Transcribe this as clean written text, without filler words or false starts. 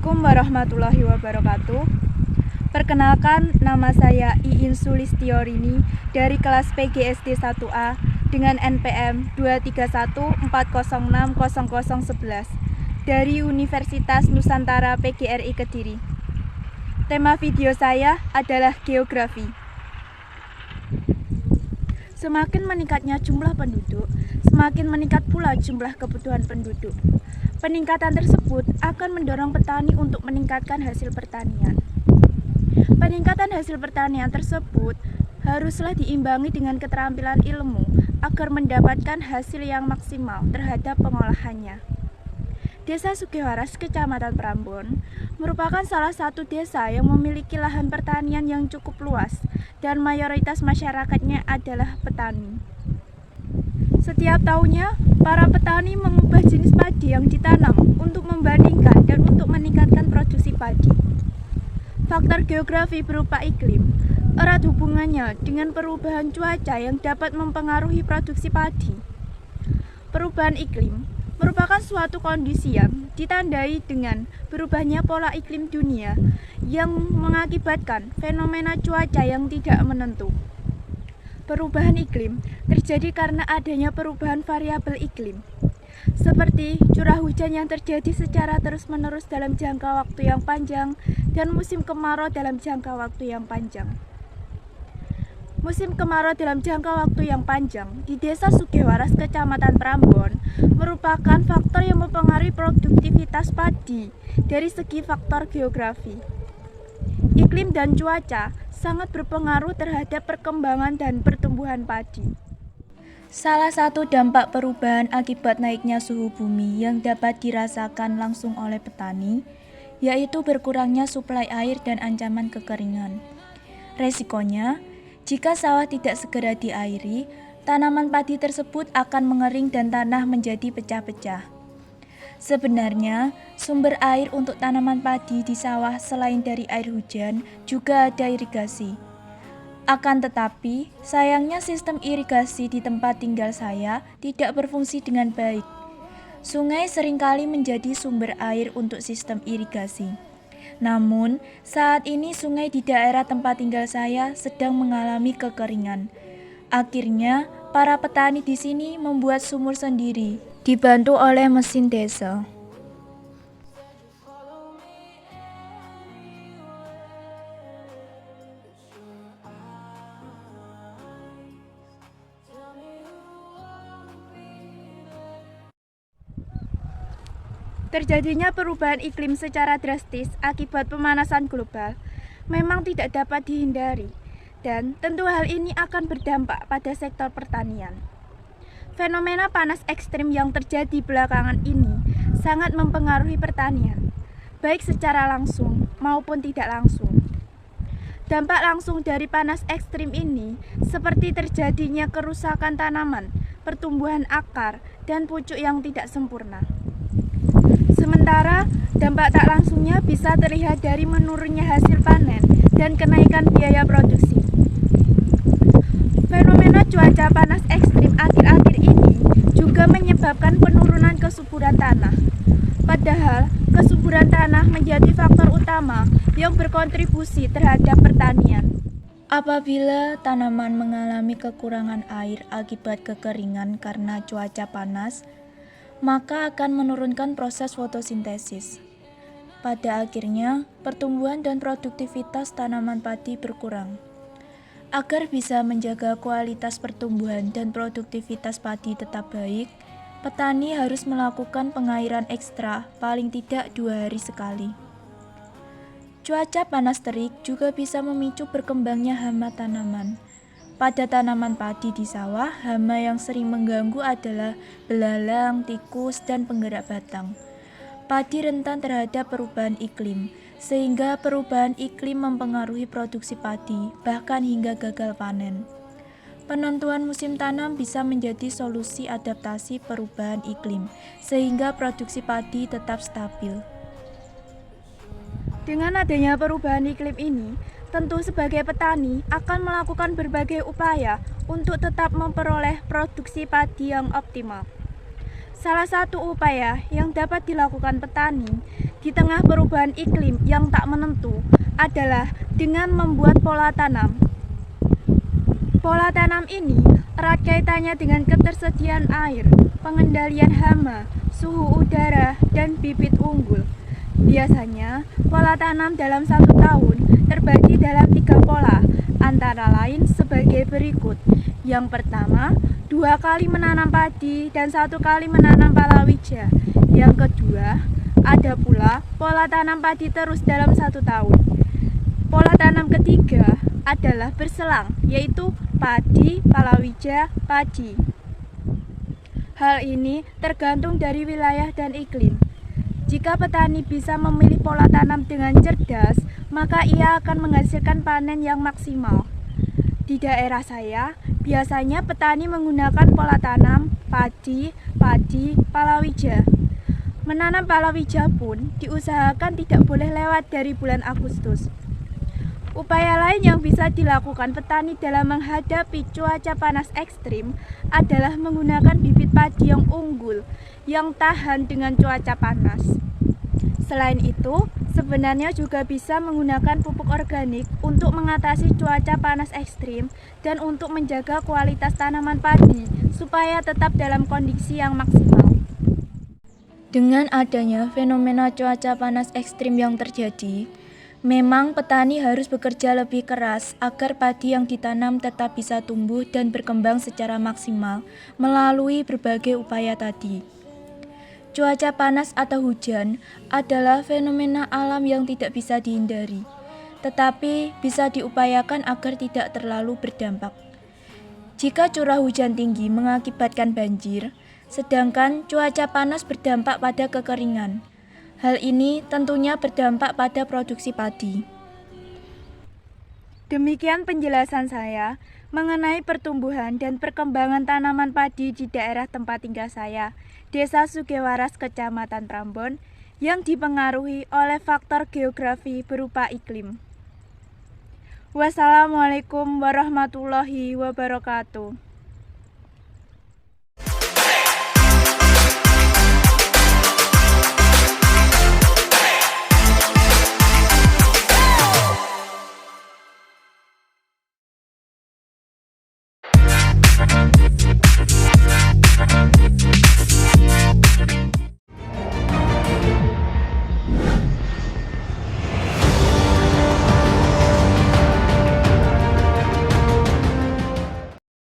Assalamualaikum warahmatullahi wabarakatuh. Perkenalkan, nama saya Iin Sulistiorini dari kelas PGSD 1A dengan NPM 23140600011 dari Universitas Nusantara PGRI Kediri. Tema video saya adalah geografi. Semakin meningkatnya jumlah penduduk, semakin meningkat pula jumlah kebutuhan penduduk. Peningkatan tersebut akan mendorong petani untuk meningkatkan hasil pertanian. Peningkatan hasil pertanian tersebut haruslah diimbangi dengan keterampilan ilmu agar mendapatkan hasil yang maksimal terhadap pengolahannya. Desa Sugiwaras, Kecamatan Prambon, merupakan salah satu desa yang memiliki lahan pertanian yang cukup luas dan mayoritas masyarakatnya adalah petani. Setiap tahunnya, para petani mengubah jenis padi yang ditanam untuk membandingkan dan untuk meningkatkan produksi padi. Faktor geografi berupa iklim erat hubungannya dengan perubahan cuaca yang dapat mempengaruhi produksi padi. Perubahan iklim merupakan suatu kondisi yang ditandai dengan berubahnya pola iklim dunia yang mengakibatkan fenomena cuaca yang tidak menentu. Perubahan iklim terjadi karena adanya perubahan variabel iklim, seperti curah hujan yang terjadi secara terus-menerus dalam jangka waktu yang panjang dan musim kemarau dalam jangka waktu yang panjang. Musim kemarau dalam jangka waktu yang panjang di Desa Sugiwaras, Kecamatan Prambon, merupakan faktor yang mempengaruhi produktivitas padi dari segi faktor geografi. Iklim dan cuaca sangat berpengaruh terhadap perkembangan dan pertumbuhan padi. Salah satu dampak perubahan akibat naiknya suhu bumi yang dapat dirasakan langsung oleh petani, yaitu berkurangnya suplai air dan ancaman kekeringan. Resikonya, jika sawah tidak segera diairi, tanaman padi tersebut akan mengering dan tanah menjadi pecah-pecah. Sebenarnya, sumber air untuk tanaman padi di sawah selain dari air hujan juga ada irigasi. Akan tetapi, sayangnya sistem irigasi di tempat tinggal saya tidak berfungsi dengan baik. Sungai seringkali menjadi sumber air untuk sistem irigasi. Namun, saat ini sungai di daerah tempat tinggal saya sedang mengalami kekeringan. Akhirnya, para petani di sini membuat sumur sendiri, dibantu oleh mesin desa. Terjadinya perubahan iklim secara drastis akibat pemanasan global memang tidak dapat dihindari, dan tentu hal ini akan berdampak pada sektor pertanian. Fenomena panas ekstrim yang terjadi belakangan ini sangat mempengaruhi pertanian, baik secara langsung maupun tidak langsung. Dampak langsung dari panas ekstrim ini seperti terjadinya kerusakan tanaman, pertumbuhan akar, dan pucuk yang tidak sempurna. Sementara, dampak tak langsungnya bisa terlihat dari menurunnya hasil panen dan kenaikan biaya produksi. Fenomena cuaca panas ekstrim akhir-akhir ini juga menyebabkan penurunan kesuburan tanah. Padahal, kesuburan tanah menjadi faktor utama yang berkontribusi terhadap pertanian. Apabila tanaman mengalami kekurangan air akibat kekeringan karena cuaca panas, maka akan menurunkan proses fotosintesis. Pada akhirnya, pertumbuhan dan produktivitas tanaman padi berkurang. Agar bisa menjaga kualitas pertumbuhan dan produktivitas padi tetap baik, petani harus melakukan pengairan ekstra paling tidak 2 hari sekali. Cuaca panas terik juga bisa memicu berkembangnya hama tanaman. Pada tanaman padi di sawah, hama yang sering mengganggu adalah belalang, tikus, dan penggerak batang. Padi rentan terhadap perubahan iklim, sehingga perubahan iklim mempengaruhi produksi padi, bahkan hingga gagal panen. Penentuan musim tanam bisa menjadi solusi adaptasi perubahan iklim, sehingga produksi padi tetap stabil. Dengan adanya perubahan iklim ini, tentu sebagai petani akan melakukan berbagai upaya untuk tetap memperoleh produksi padi yang optimal. Salah satu upaya yang dapat dilakukan petani di tengah perubahan iklim yang tak menentu adalah dengan membuat pola tanam. Pola tanam ini erat kaitannya dengan ketersediaan air, pengendalian hama, suhu udara, dan bibit unggul. Biasanya, pola tanam dalam 1 tahun terbagi dalam 3 pola, antara lain sebagai berikut. Yang pertama, 2 kali menanam padi dan 1 kali menanam palawija. Yang kedua, ada pula pola tanam padi terus dalam 1 tahun. Pola tanam ketiga adalah berselang, yaitu padi, palawija, padi. Hal ini tergantung dari wilayah dan iklim. Jika petani bisa memilih pola tanam dengan cerdas, maka ia akan menghasilkan panen yang maksimal. Di daerah saya, biasanya petani menggunakan pola tanam padi, palawija. Menanam palawija pun diusahakan tidak boleh lewat dari bulan Agustus. Upaya lain yang bisa dilakukan petani dalam menghadapi cuaca panas ekstrim adalah menggunakan bibit padi yang unggul, yang tahan dengan cuaca panas. Selain itu, sebenarnya juga bisa menggunakan pupuk organik untuk mengatasi cuaca panas ekstrim dan untuk menjaga kualitas tanaman padi supaya tetap dalam kondisi yang maksimal. Dengan adanya fenomena cuaca panas ekstrim yang terjadi, memang petani harus bekerja lebih keras agar padi yang ditanam tetap bisa tumbuh dan berkembang secara maksimal melalui berbagai upaya tadi. Cuaca panas atau hujan adalah fenomena alam yang tidak bisa dihindari, tetapi bisa diupayakan agar tidak terlalu berdampak. Jika curah hujan tinggi mengakibatkan banjir, sedangkan cuaca panas berdampak pada kekeringan, hal ini tentunya berdampak pada produksi padi. Demikian penjelasan saya mengenai pertumbuhan dan perkembangan tanaman padi di daerah tempat tinggal saya, Desa Sugewaras, Kecamatan Prambon, yang dipengaruhi oleh faktor geografi berupa iklim. Wassalamualaikum warahmatullahi wabarakatuh.